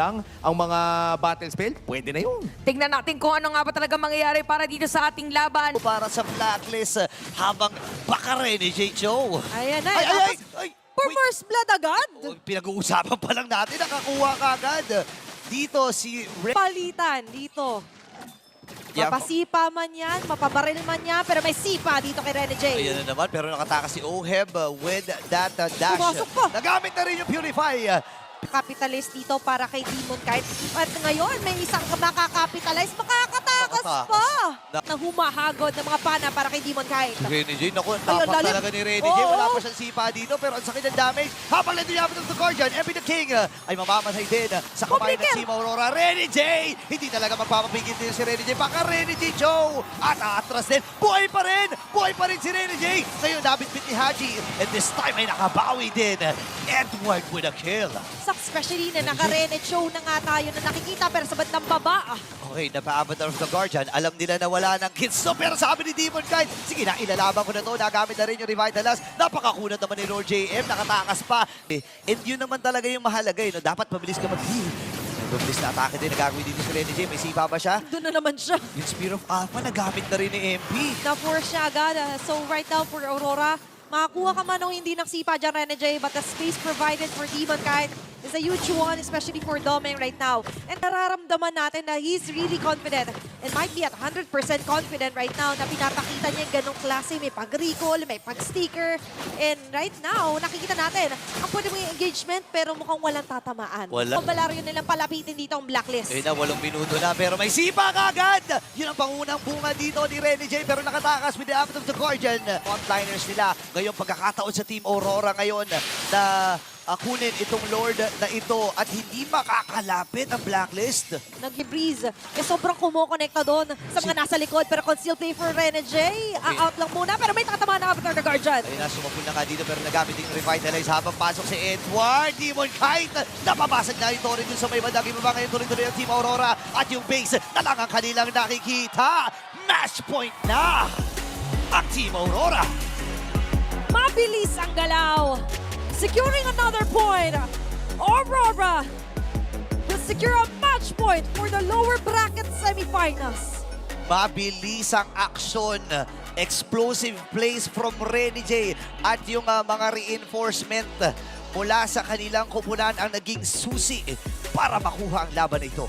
lang ang mga battle spell, pwede na yun. Tingnan natin kung ano nga ba talaga mangyayari para dito sa ating laban. Para sa Blacklist habang baka rin ni J. Joe. Ayan na. Ay! For Wait. first blood agad. Oh, pinag-uusapan pa lang natin, nakakuha ka agad. Dito si Palitan dito. Yeah. Mapasipa man yan, mapabaril man yan, pero may sipa dito kay Rene J. Ayan na naman, pero nakatakas si Oheb with that dash. Pumasok pa. Nagamit na rin yung Purify. Capitalist dito para kay Demon Kite. At ngayon, may isang makakapitalize, makakatakas pa. Na humahagod ng mga pana para kay Demon Kite. Rene J, naku, Ayun, tapak lalim. talaga ni Rene J. Oo. Wala pa siyang sipa dito, pero ang sakit ng damage. Habang nandun yung Avenue of the Guardian, Emmy the King ay mamamatay din sa kamay ng Complicated. Team Aurora. Rene J, hindi talaga magpapapigil din si Rene J. Baka Rene J Joe at atras din. Buhay pa rin si Rene J. Ngayon, nabitbit ni Haji. And this time ay nakabawi din. Edward with a kill. Especially na naka-Rene show na nga tayo na nakikita, pero sa bandang baba. Okay, napa-Avatar of the Guardian. Alam nila na wala ng Kitso, pero sabi ni Demon Kite, sige na, ilalaban ko na to. Nagamit na rin yung Revitalize. Napakakunat naman ni Lord JM, nakatakas pa. And yun naman talaga yung mahalaga. No? Dapat mabilis ka mag-heal. Mabilis na atake din, nagagawin dito si Rene J. May sipa ba siya? Doon na naman siya. Yung Spear of Alpha, nagamit na rin ni MP. Na-force siya agad. So right now for Aurora, makakuha ka man o hindi ng sipa dyan, Rene J, but the space provided for Demon Kite is a huge one, especially for Domeng right now. And nararamdaman natin na he's really confident and might be at 100% confident right now na pinapakita niya yung ganong klase. May pag-recall, may pag-sticker. And right now, nakikita natin, ang pwede mong engagement pero mukhang walang tatamaan. Wala. Ang balaryo nilang palapitin dito ang Blacklist. Ayun na, 8 minuto na, pero may sipa ka agad! Yun ang pangunang bunga dito ni Rene J, pero nakatakas with the Avenue of the Guardian. Frontliners nila, ngayong pagkakataon sa Team Aurora ngayon na kunin itong Lord na ito at hindi makakalapit ang Blacklist. Nag-breeze. Sobrang kumukonekta doon sa mga nasa likod. Pero conceal play for Rene J. Out lang muna. Pero may tatamaan na Avatar the Guardian. Ayun na, sumapul na nga dito pero nagamit yung Revitalize habang pasok si Edward. Demon Kite, napabasag na ito rin dun sa may bandang ibaba ngayon tuloy-tuloy ang Team Aurora at yung base na lang ang kanilang nakikita. Match point na ang Team Aurora. Mabilis ang galaw. Securing another point. Aurora will secure a match point for the lower bracket semifinals. Mabilis ang aksyon. Explosive plays from Rene J at yung mga reinforcement mula sa kanilang koponan ang naging susi para makuha ang laban na ito.